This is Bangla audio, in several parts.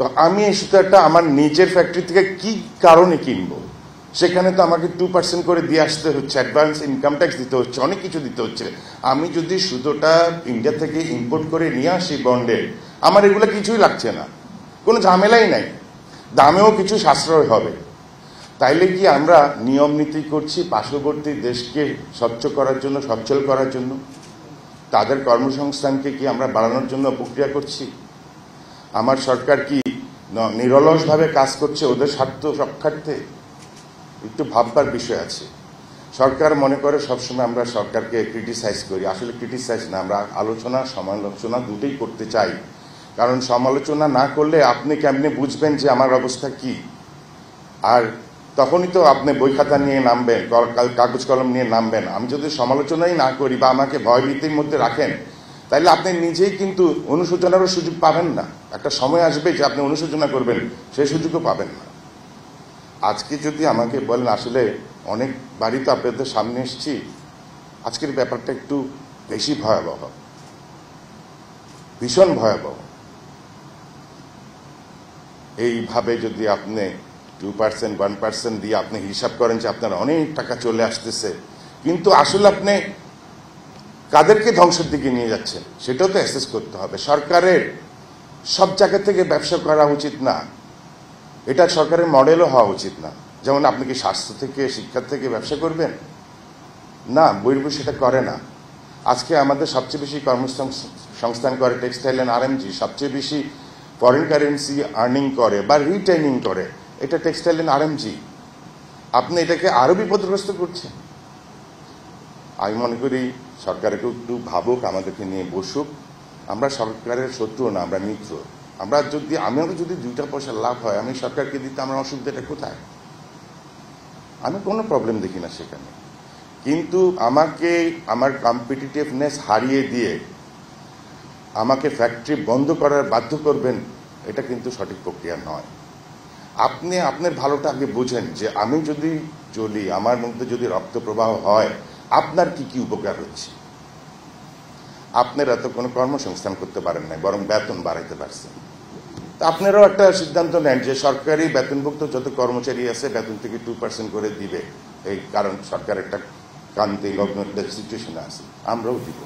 তো আমি এই সুতাটা আমার নিজের ফ্যাক্টরি থেকে কি কারণে কিনবো? সেখানে তো আমাকে 2% করে দিয়ে আসতে হচ্ছে, অ্যাডভান্স ইনকাম ট্যাক্স দিতে হচ্ছে, অনেক কিছু দিতে হচ্ছে। আমি যদি সুতোটা ইন্ডিয়া থেকে ইম্পোর্ট করে নিয়ে আসি বন্ডে, আমার এগুলো কিছুই লাগছে না, কোনো ঝামেলাই নাই, দামেও কিছু সাশ্রয় হবে। তাইলে কি আমরা নিয়ম নীতি করছি পার্শ্ববর্তী দেশকে স্বচ্ছ করার জন্য, সচ্ছল করার জন্য? তাদের কর্মসংস্থানকে কি আমরা বাড়ানোর জন্য প্রক্রিয়া করছি? আমার সরকার কি নিরলসভাবে কাজ করছে ওদের স্বার্থ রক্ষার্থে? একটু ভাববার বিষয় আছে। সরকার মনে করে সবসময় আমরা সরকারকে ক্রিটিসাইজ করি, আসলে ক্রিটিসাইজ না, আমরা আলোচনা সমালোচনা দুটোই করতে চাই। কারণ সমালোচনা না করলে আপনি কেমনে বুঝবেন যে আমার অবস্থা কি? আর তখনই তো আপনি বই খাতা নিয়ে নামবেন, কাগজ কলম নিয়ে নামবেন। আমি যদি সমালোচনাই না করি বা আমাকে ভয়ভীতির মধ্যে রাখেন, তাইলে আপনি নিজেই কিন্তু অনুশোচনারও সুযোগ পাবেন না। একটা সময় আসবে যে আপনি অনুশোচনা করবেন, সেই সুযোগও পাবেন না। আজকে যদি আমাকে বলেন, আসলে অনেকবারই তো আপনাদের সামনে এসেছি, আজকের ব্যাপারটা একটু বেশি ভয়াবহ, ভীষণ ভয়াবহ। এইভাবে যদি আপনি 2%, 1% দিয়ে আপনি হিসাব করেন যে আপনার অনেক টাকা চলে আসতেছে, কিন্তু আসলে আপনি কাদেরকে ধ্বংসের দিকে নিয়ে যাচ্ছেন সেটাও তো অ্যাসেস করতে হবে। সরকারের সব জায়গা থেকে ব্যবসা করা উচিত না, এটা সরকারের মডেলও হওয়া উচিত না। যেমন আপনি কি স্বাস্থ্য থেকে, শিক্ষা থেকে ব্যবসা করবেন? না, বহির্ভূত সেটা করে না। আজকে আমাদের সবচেয়ে বেশি কর্মসংস্থান করে টেক্সটাইল অ্যান্ড আরএমজি, সবচেয়ে বেশি ফরেন কারেন্সি আর্নিং করে বা রিটেনিং করে এটা টেক্সটাইল অ্যান্ড আরএমজি। আপনি এটাকে আরো বিপদগ্রস্ত করছেন। আমি মনে করি সরকারকে একটু ভাবুক, আমাদেরকে নিয়ে বসুক। আমরা সরকারের শত্রু না, আমরা মিত্র। আমরা যদি 2টা পয়সা লাভ হয় আমি সরকারকে দিতে আমার অসুবিধাটা কোথায়? আমি কোনো প্রবলেম দেখি না সেখানে। কিন্তু আমাকে আমার কম্পিটিটিভনেস হারিয়ে দিয়ে আমাকে ফ্যাক্টরি বন্ধ করার বাধ্য করবেন, এটা কিন্তু সঠিক প্রক্রিয়া নয়। আপনি আপনার ভালোটা আগে বুঝেন যে আমি যদি চলি, আমার মধ্যে যদি রক্ত প্রবাহ হয়, আপনার কি কি উপকার হচ্ছে? আপনারা তো কোনো কর্মসংস্থান করতে পারেন না, বরং বেতন বাড়াইতে পারছেন। আপনারাও একটা সিদ্ধান্ত নেন যে সরকারি বেতনভুক্ত যত কর্মচারী আছে বেতন থেকে 2% করে দিবে, এই কারণ সরকার একটা কান্তি লগ্ন সিচুয়েশনে আছে, আমরাও দিব।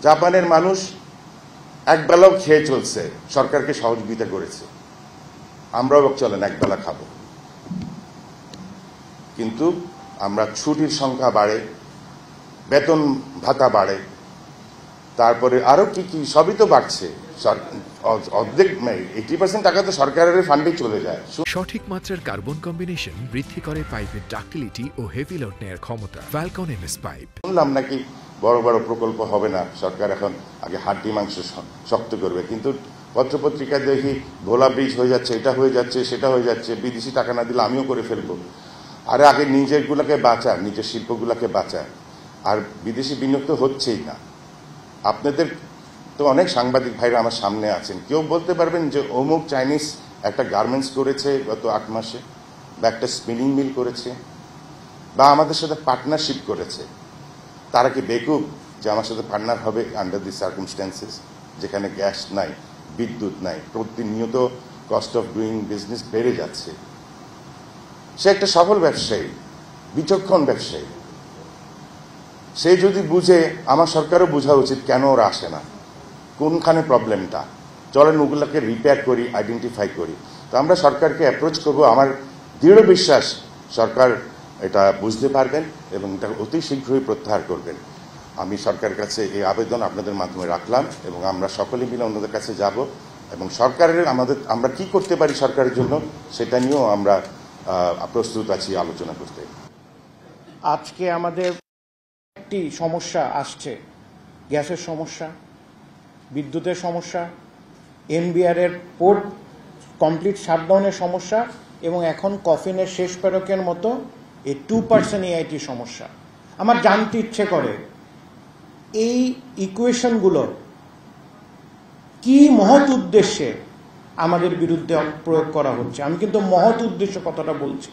জাপানের মানুষ একবেলাও খেয়ে চলছে, সরকারকে সহযোগিতা করেছে। আমরাও চলেন একবেলা খাবো, কিন্তু আমরা ছুটির সংখ্যা বাড়ে, বেতন ভাতা বাড়ে, তারপরে আরো কি কি সবই তো বাড়ছে। অর্ধেক 80% টাকা তো সরকারের ফান্ডে চলে যায়। সঠিক মাত্রার কার্বন কম্বিনেশন বৃদ্ধি করে পাইপের ডাক্টিলিটি ও হেভি লোড নেয়ার ক্ষমতা। Falcon MS pipe. শুনলাম নাকি বড় বড় প্রকল্প হবে না, সরকার এখন আগে হাড্ডি মাংস শক্ত করবে। কিন্তু পত্রপত্রিকায় দেখি ভোলা ব্রিজ হয়ে যাচ্ছে, এটা হয়ে যাচ্ছে, সেটা হয়ে যাচ্ছে, বিদেশি টাকা না দিলে আমিও করে ফেলবো। আরে আগে নিজেরগুলোকে বাঁচান, নিজের শিল্পগুলোকে বাঁচান। আর বিদেশি বিনিয়োগ তো হচ্ছেই না। আপনাদের তো অনেক সাংবাদিক ভাইরা আমার সামনে আছেন, কেউ বলতে পারবেন যে অমুক চাইনিজ একটা গার্মেন্টস করেছে গত 8 মাসে, বা একটা স্পিনিং মিল করেছে, বা আমাদের সাথে পার্টনারশিপ করেছে? তারা কি বেকুব যে আমার সাথে পার্টনার হবে আন্ডার দি সার্কামস্ট্যান্সেস, যেখানে গ্যাস নাই, বিদ্যুৎ নাই, প্রতিনিয়ত কস্ট অফ ডুইং বিজনেস বেড়ে যাচ্ছে? সে একটা সফল ব্যবসায়ী, বিচক্ষণ ব্যবসায়ী। সে যদি বুঝে, আমার সরকারও বোঝা উচিত কেন ওরা আসে না, কোনখানে প্রবলেমটা। চলেন ওগুলোকে রিপেয়ার করি, আইডেন্টিফাই করি। তো আমরা সরকারকে অ্যাপ্রোচ করব, আমার দৃঢ় বিশ্বাস সরকার এটা বুঝতে পারবেন এবং এটা অতি শীঘ্রই প্রত্যাহার করবেন। আমি সরকারের কাছে এই আবেদন আপনাদের মাধ্যমে রাখলাম এবং আমরা সকলে মিলে অন্যদের কাছে যাব এবং সরকারের আমরা কি করতে পারি সরকারের জন্য সেটা নিয়েও আমরা প্রস্তুত আছি আলোচনা করতে। আজকে আমাদের একটি সমস্যা আসছে, গ্যাসের সমস্যা, বিদ্যুতের সমস্যা, এনবিআর এর পোর্ট কমপ্লিট শাটডাউনের সমস্যা এবং এখন কফিনের শেষ পেরকের মতো এই 2% EIT সমস্যা। আমার জানতে ইচ্ছে করে এই ইকুয়েশনগুলো কি মহৎ উদ্দেশ্যে আমাদের বিরুদ্ধে প্রয়োগ করা হচ্ছে। আমি কিন্তু মহৎ উদ্দেশ্য কথাটা বলছি,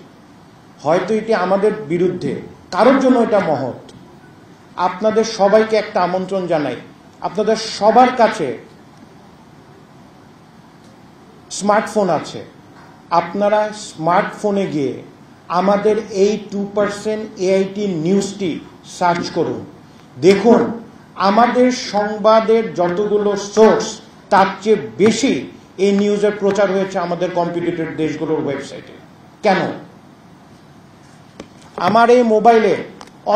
হয়তো এটি আমাদের বিরুদ্ধে, কারোর জন্য এটা মহৎ। আপনাদের সবাইকে একটা আমন্ত্রণ জানাই, আপনাদের সবার কাছে স্মার্টফোন আছে, আপনারা স্মার্টফোনে গিয়ে আমাদের এই 2% এআইটি নিউজটি সার্চ করুন, দেখুন আমাদের সংবাদের যতগুলো সোর্স তার চেয়ে বেশি এই নিউজের প্রচার হয়েছে আমাদের কম্পিটিটর দেশগুলোর ওয়েবসাইটে। কেন? আমার এই মোবাইলে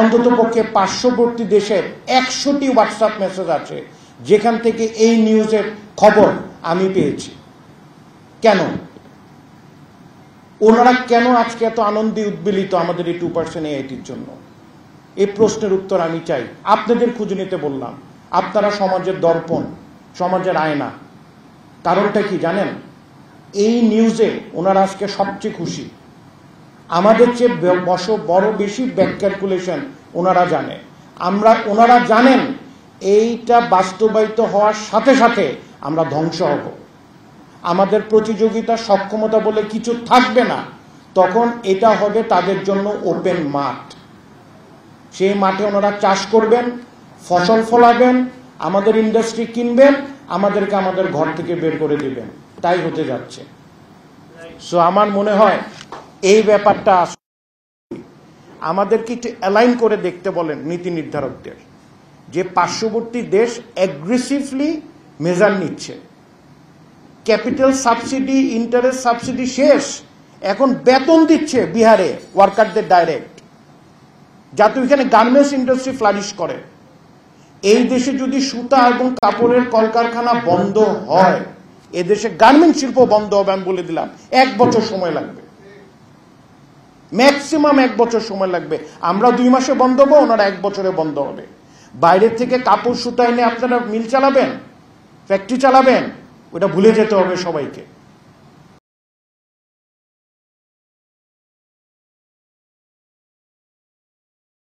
অন্ততপক্ষে পার্শ্ববর্তী দেশের 100টি হোয়াটসঅ্যাপ মেসেজ আছে যেখান থেকে এই নিউজের খবর আমি পেয়েছি। কেন? ওনারা কেন আজকে এত আনন্দে উদ্বেলিত আমাদের এই 2% এআইটির জন্য? এই প্রশ্নের উত্তর আমি চাই। আপনাদের খুঁজে নিতে বললাম, আপনারা সমাজের দর্পণ, সমাজের আয়না। কারণটা কি জানেন? এই নিউজে ওনারা আজকে সবচেয়ে খুশি। আমাদের চেয়ে বড় বেশি ব্যাক ক্যালকুলেশন ওনারা জানে। ওনারা জানেন এইটা বাস্তবায়িত হওয়ার সাথে সাথে আমরা ধ্বংস হব, আমাদের প্রতিযোগিতা সক্ষমতা বলে কিছু থাকবে না। তখন এটা হবে তাদের জন্য ওপেন মাঠ। সেই মাঠে ওনারা চাষ করবেন, ফসল ফলাবেন, আমাদের ইন্ডাস্ট্রি কিনবেন, আমাদেরকে আমাদের ঘর থেকে বের করে দিবেন। তাই হতে যাচ্ছে। সো আমার মনে হয় এই ব্যাপারটা আমাদেরকে একটু অ্যালাইন করে দেখতে বলেন নীতি নির্ধারকদের, যে পার্শ্ববর্তী দেশ অ্যাগ্রেসিভলি মেজার নিচ্ছে। ক্যাপিটাল সাবসিডি, ইন্টারেস্ট সাবসিডি শেষ, এখন বেতন দিচ্ছে বিহারে ওয়ার্কারদের ডাইরেক্ট, যাতে ওইখানে গার্মেন্টস ইন্ডাস্ট্রি ফ্লারিশ করে। এই দেশে যদি সুতা এবং কাপড়ের কলকারখানা বন্ধ হয়, এদেশে গার্মেন্ট শিল্প বন্ধ হবে। আমি বলে দিলাম 1 বছর সময় লাগবে, ম্যাক্সিমাম 1 বছর সময় লাগবে। আমরা 2 মাসে বন্ধ হবো, ওনারা 1 বছরে বন্ধ হবে। বাইরের থেকে কাপড় সুতা এনে আপনারা মিল চালাবেন, ফ্যাক্টরি চালাবেন, ওটা ভুলে যেতে হবে সবাইকে।